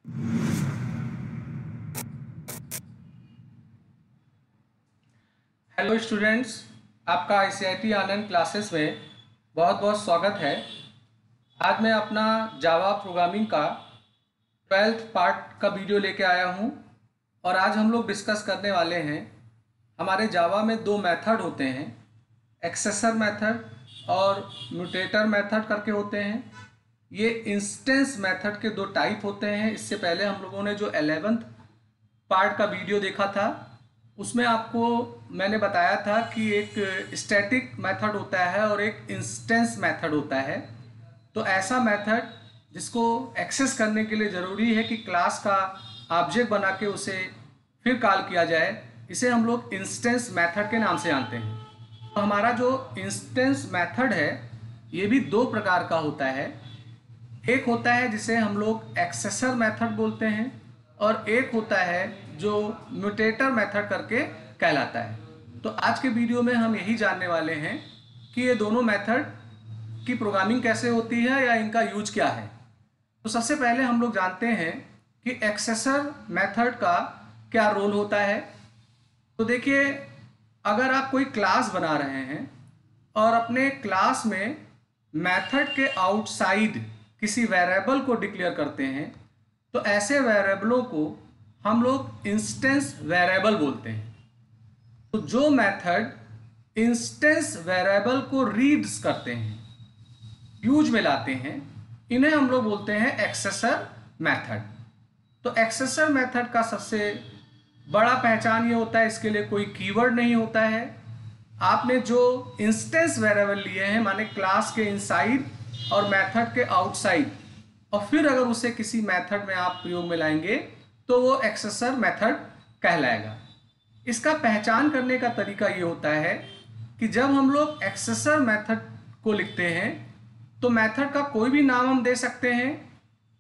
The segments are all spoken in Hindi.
हेलो स्टूडेंट्स, आपका ICIT ऑनलाइन क्लासेस में बहुत बहुत स्वागत है। आज मैं अपना जावा प्रोग्रामिंग का 12th पार्ट का वीडियो लेके आया हूं और आज हम लोग डिस्कस करने वाले हैं। हमारे जावा में दो मेथड होते हैं, एक्सेसर मेथड और म्यूटेटर मेथड करके होते हैं। ये इंस्टेंस मेथड के दो टाइप होते हैं। इससे पहले हम लोगों ने जो 11th पार्ट का वीडियो देखा था उसमें आपको मैंने बताया था कि एक स्टैटिक मेथड होता है और एक इंस्टेंस मेथड होता है। तो ऐसा मेथड जिसको एक्सेस करने के लिए ज़रूरी है कि क्लास का ऑब्जेक्ट बना के उसे फिर कॉल किया जाए, इसे हम लोग इंस्टेंस मेथड के नाम से जानते हैं। तो हमारा जो इंस्टेंस मेथड है ये भी दो प्रकार का होता है। एक होता है जिसे हम लोग एक्सेसर मेथड बोलते हैं और एक होता है जो म्यूटेटर मेथड करके कहलाता है। तो आज के वीडियो में हम यही जानने वाले हैं कि ये दोनों मेथड की प्रोग्रामिंग कैसे होती है या इनका यूज क्या है। तो सबसे पहले हम लोग जानते हैं कि एक्सेसर मेथड का क्या रोल होता है। तो देखिए, अगर आप कोई क्लास बना रहे हैं और अपने क्लास में मेथड के आउटसाइड किसी वेरिएबल को डिक्लेयर करते हैं तो ऐसे वेरिएबलों को हम लोग इंस्टेंस वेरिएबल बोलते हैं। तो जो मेथड इंस्टेंस वेरिएबल को रीड्स करते हैं, यूज में लाते हैं, इन्हें हम लोग बोलते हैं एक्सेसर मेथड। तो एक्सेसर मेथड का सबसे बड़ा पहचान ये होता है, इसके लिए कोई कीवर्ड नहीं होता है। आपने जो इंस्टेंस वेरिएबल लिए हैं, माने क्लास के इनसाइड और मेथड के आउटसाइड, और फिर अगर उसे किसी मेथड में आप प्रयोग में लाएंगे तो वो एक्सेसर मेथड कहलाएगा। इसका पहचान करने का तरीका ये होता है कि जब हम लोग एक्सेसर मेथड को लिखते हैं तो मेथड का कोई भी नाम हम दे सकते हैं,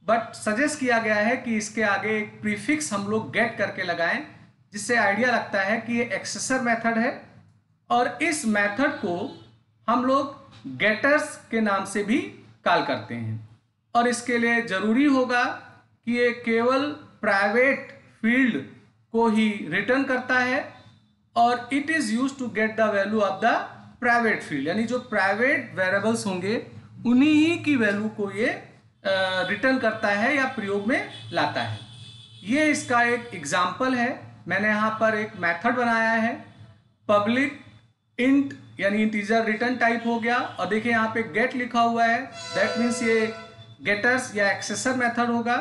बट सजेस्ट किया गया है कि इसके आगे एक प्रीफिक्स हम लोग गेट करके लगाएं, जिससे आइडिया लगता है कि ये एक्सेसर मेथड है। और इस मेथड को हम लोग गेटर्स के नाम से भी कॉल करते हैं। और इसके लिए ज़रूरी होगा कि ये केवल प्राइवेट फील्ड को ही रिटर्न करता है और it is use to get the value of the private field, यानी जो प्राइवेट वेरिएबल्स होंगे उन्हीं ही की वैल्यू को ये रिटर्न करता है या प्रयोग में लाता है। ये इसका एक एग्जाम्पल है। मैंने यहाँ पर एक मेथड बनाया है, पब्लिक इंट यानी इंटीजर रिटर्न टाइप हो गया, और देखिए यहाँ पे गेट लिखा हुआ है, दैट मीन्स ये गेटर्स या एक्सेसर मेथड होगा।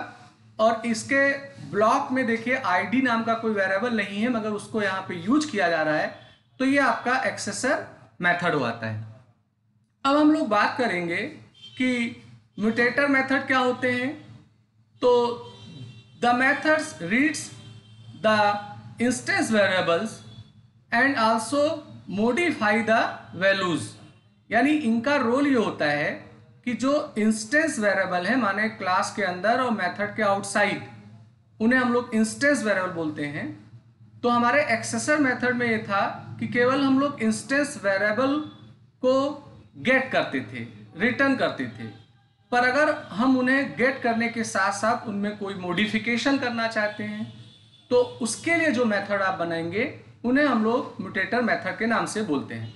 और इसके ब्लॉक में देखिए आईडी नाम का कोई वेरिएबल नहीं है, मगर उसको यहाँ पे यूज किया जा रहा है, तो ये आपका एक्सेसर मेथड होता है। अब हम लोग बात करेंगे कि म्यूटेटर मेथड क्या होते हैं। तो the methods reads the instance variables and also modify the values, यानी इनका रोल ये होता है कि जो इंस्टेंस वेरिएबल है, माने क्लास के अंदर और मेथड के आउटसाइड, उन्हें हम लोग इंस्टेंस वेरिएबल बोलते हैं। तो हमारे एक्सेसर मेथड में ये था कि केवल हम लोग इंस्टेंस वेरिएबल को गेट करते थे, रिटर्न करते थे, पर अगर हम उन्हें गेट करने के साथ साथ उनमें कोई मॉडिफिकेशन करना चाहते हैं तो उसके लिए जो मेथड आप बनाएंगे उन्हें हम लोग म्यूटेटर मेथड के नाम से बोलते हैं।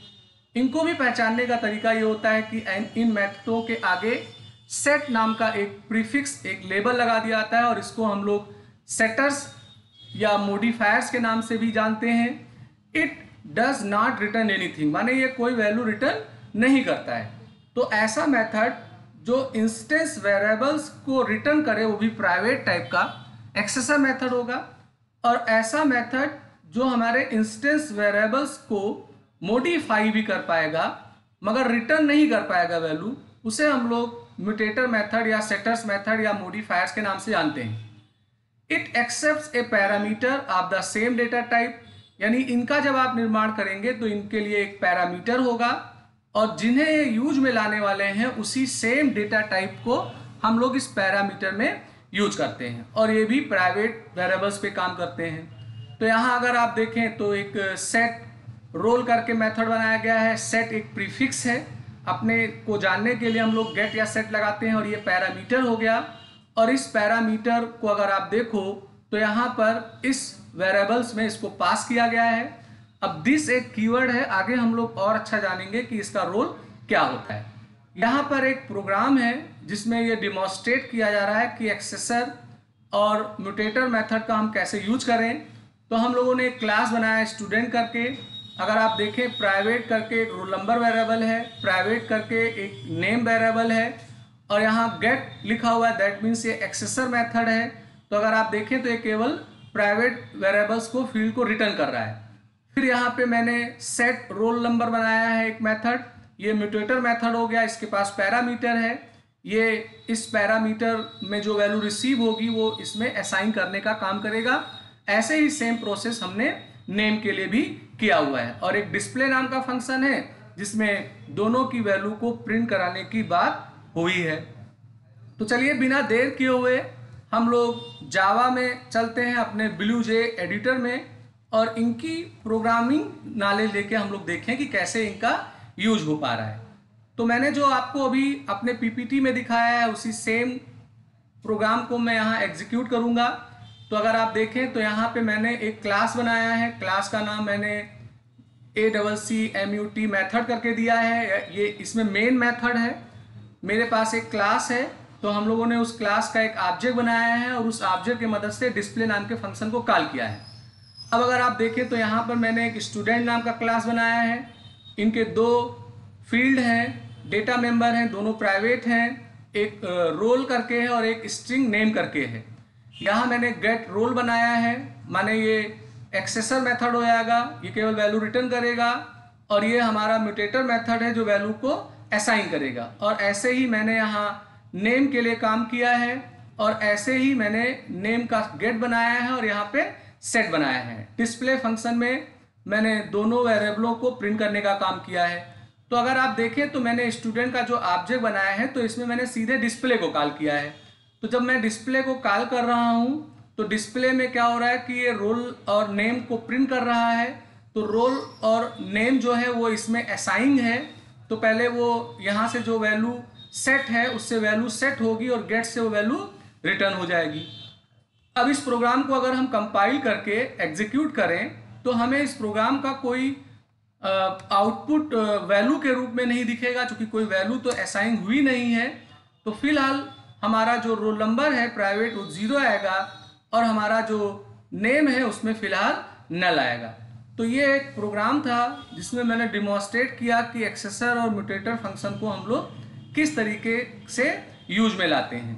इनको भी पहचानने का तरीका ये होता है कि इन मेथडों के आगे सेट नाम का एक प्रीफिक्स, एक लेबल लगा दिया जाता है और इसको हम लोग सेटर्स या मॉडिफायर्स के नाम से भी जानते हैं। It does not return anything, माने ये कोई वैल्यू रिटर्न नहीं करता है। तो ऐसा मेथड जो इंस्टेंस वेरिएबल्स को रिटर्न करे, वो भी प्राइवेट टाइप का, एक्सेसर मेथड होगा। और ऐसा मेथड जो हमारे इंस्टेंस वेरिएबल्स को मॉडिफाई भी कर पाएगा मगर रिटर्न नहीं कर पाएगा वैल्यू, उसे हम लोग म्यूटेटर मेथड या सेटर्स मेथड या मॉडिफायर्स के नाम से जानते हैं। It accepts A parameter of the same data type, यानी इनका जब आप निर्माण करेंगे तो इनके लिए एक पैरामीटर होगा और जिन्हें ये यूज में लाने वाले हैं उसी सेम डेटा टाइप को हम लोग इस पैरामीटर में यूज करते हैं, और ये भी प्राइवेट वेरिएबल्स पे काम करते हैं। तो यहाँ अगर आप देखें तो एक सेट रोल करके मेथड बनाया गया है। सेट एक प्रीफिक्स है, अपने को जानने के लिए हम लोग गेट या सेट लगाते हैं और ये पैरामीटर हो गया। और इस पैरामीटर को अगर आप देखो तो यहाँ पर इस वेरिएबल्स में इसको पास किया गया है। अब दिस एक कीवर्ड है, आगे हम लोग और अच्छा जानेंगे कि इसका रोल क्या होता है। यहाँ पर एक प्रोग्राम है जिसमें ये डिमॉन्स्ट्रेट किया जा रहा है कि एक्सेसर और म्यूटेटर मेथड का हम कैसे यूज करें। तो हम लोगों ने एक क्लास बनाया है स्टूडेंट करके। अगर आप देखें प्राइवेट करके एक रोल नंबर वेरिएबल है, प्राइवेट करके एक नेम वेरिएबल है और यहाँ गेट लिखा हुआ है, दैट मीन्स ये एक्सेसर मेथड है। तो अगर आप देखें तो ये केवल प्राइवेट वेरिएबल्स को फील्ड को रिटर्न कर रहा है। फिर यहाँ पे मैंने सेट रोल नंबर बनाया है एक मेथड, ये म्यूटेटर मेथड हो गया, इसके पास पैरामीटर है, ये इस पैरामीटर में जो वैल्यू रिसीव होगी वो इसमें असाइन करने का काम करेगा। ऐसे ही सेम प्रोसेस हमने नेम के लिए भी किया हुआ है। और एक डिस्प्ले नाम का फंक्शन है जिसमें दोनों की वैल्यू को प्रिंट कराने की बात हुई है। तो चलिए बिना देर किए हुए हम लोग जावा में चलते हैं, अपने ब्लूजे एडिटर में, और इनकी प्रोग्रामिंग नॉलेज लेके हम लोग देखें कि कैसे इनका यूज हो पा रहा है। तो मैंने जो आपको अभी अपने पीपीटी में दिखाया है उसी सेम प्रोग्राम को मैं यहाँ एग्जीक्यूट करूँगा। तो अगर आप देखें तो यहाँ पे मैंने एक क्लास बनाया है, क्लास का नाम मैंने ACCMUT मेथड करके दिया है। ये इसमें मेन मेथड है, मेरे पास एक क्लास है, तो हम लोगों ने उस क्लास का एक ऑब्जेक्ट बनाया है और उस ऑब्जेक्ट की मदद से डिस्प्ले नाम के फंक्शन को कॉल किया है। अब अगर आप देखें तो यहाँ पर मैंने एक स्टूडेंट नाम का क्लास बनाया है, इनके दो फील्ड हैं, डेटा मेंबर हैं, दोनों प्राइवेट हैं, एक रोल करके है और एक स्ट्रिंग नेम करके है। यहाँ मैंने गेट रोल बनाया है, माने ये एक्सेसर मेथड हो जाएगा, ये केवल वैल्यू रिटर्न करेगा, और ये हमारा म्यूटेटर मेथड है जो वैल्यू को असाइन करेगा। और ऐसे ही मैंने यहाँ नेम के लिए काम किया है और ऐसे ही मैंने नेम का गेट बनाया है और यहाँ पे सेट बनाया है। डिस्प्ले फंक्शन में मैंने दोनों वेरिएबलों को प्रिंट करने का काम किया है। तो अगर आप देखें तो मैंने स्टूडेंट का जो ऑब्जेक्ट बनाया है तो इसमें मैंने सीधे डिस्प्ले को कॉल किया है। तो जब मैं डिस्प्ले को कॉल कर रहा हूँ तो डिस्प्ले में क्या हो रहा है कि ये रोल और नेम को प्रिंट कर रहा है। तो रोल और नेम जो है वो इसमें असाइन है, तो पहले वो यहाँ से जो वैल्यू सेट है उससे वैल्यू सेट होगी और गेट से वो वैल्यू रिटर्न हो जाएगी। अब इस प्रोग्राम को अगर हम कंपाइल करके एग्जीक्यूट करें तो हमें इस प्रोग्राम का कोई आउटपुट वैल्यू के रूप में नहीं दिखेगा, क्योंकि कोई वैल्यू तो असाइन हुई नहीं है। तो फिलहाल हमारा जो रोल नंबर है प्राइवेट वो 0 आएगा और हमारा जो नेम है उसमें फिलहाल नल आएगा। तो ये एक प्रोग्राम था जिसमें मैंने डिमॉन्स्ट्रेट किया कि एक्सेसर और म्यूटेटर फंक्शन को हम लोग किस तरीके से यूज में लाते हैं।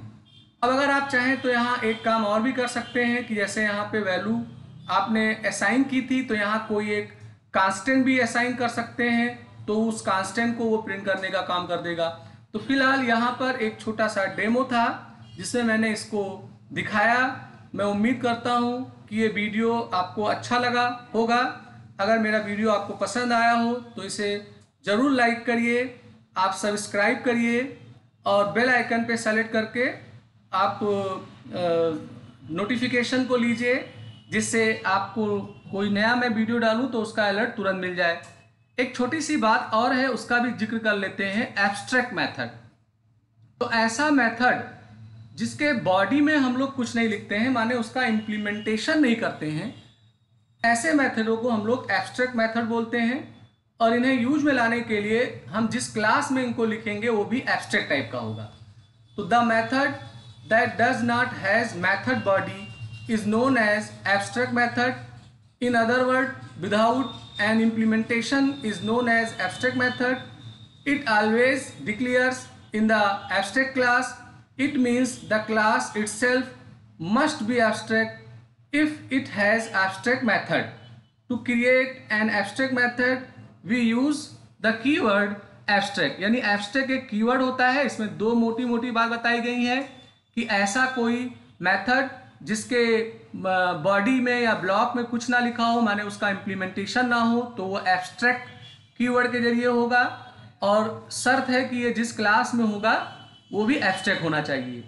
अब अगर आप चाहें तो यहाँ एक काम और भी कर सकते हैं कि जैसे यहाँ पे वैल्यू आपने असाइन की थी तो यहाँ कोई एक कांस्टेंट भी असाइन कर सकते हैं, तो उस कांस्टेंट को वो प्रिंट करने का काम कर देगा। तो फिलहाल यहाँ पर एक छोटा सा डेमो था जिसमें मैंने इसको दिखाया। मैं उम्मीद करता हूँ कि ये वीडियो आपको अच्छा लगा होगा। अगर मेरा वीडियो आपको पसंद आया हो तो इसे ज़रूर लाइक करिए, आप सब्सक्राइब करिए और बेल आइकन पे सेलेक्ट करके आप नोटिफिकेशन को लीजिए, जिससे आपको कोई नया मैं वीडियो डालूं तो उसका अलर्ट तुरंत मिल जाए। एक छोटी सी बात और है, उसका भी जिक्र कर लेते हैं, एब्स्ट्रैक्ट मेथड। तो ऐसा मेथड जिसके बॉडी में हम लोग कुछ नहीं लिखते हैं, माने उसका इम्प्लीमेंटेशन नहीं करते हैं, ऐसे मेथडों को हम लोग एब्स्ट्रैक्ट मेथड बोलते हैं। और इन्हें यूज में लाने के लिए हम जिस क्लास में इनको लिखेंगे वो भी एब्स्ट्रैक्ट टाइप का होगा। तो the method that does not has method body is known as abstract method. In other words, without an implementation is known as abstract method. It always declares in the abstract class. It means the class itself must be abstract if it has abstract method. To create an abstract method we use the keyword abstract। यानी abstract एक keyword होता है। इसमें दो मोटी मोटी बात बताई गई है कि ऐसा कोई मेथड जिसके बॉडी में या ब्लॉक में कुछ ना लिखा हो, माने उसका इम्प्लीमेंटेशन ना हो, तो वो एब्स्ट्रैक्ट कीवर्ड के जरिए होगा। और शर्त है कि ये जिस क्लास में होगा वो भी एब्स्ट्रैक्ट होना चाहिए।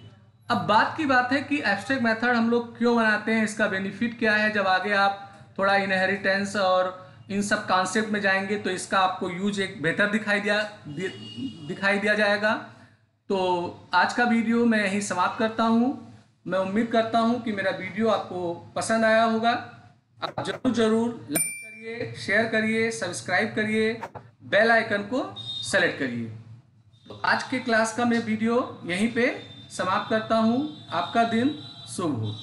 अब बात की बात है कि एब्स्ट्रैक्ट मेथड हम लोग क्यों बनाते हैं, इसका बेनिफिट क्या है। जब आगे आप थोड़ा इनहेरिटेंस और इन सब कॉन्सेप्ट में जाएंगे तो इसका आपको यूज एक बेहतर दिखाई दिया जाएगा। तो आज का वीडियो मैं यहीं समाप्त करता हूँ। मैं उम्मीद करता हूँ कि मेरा वीडियो आपको पसंद आया होगा। आप ज़रूर लाइक करिए, शेयर करिए, सब्सक्राइब करिए, बेल आइकन को सेलेक्ट करिए। तो आज के क्लास का मैं वीडियो यहीं पे समाप्त करता हूँ। आपका दिन शुभ हो।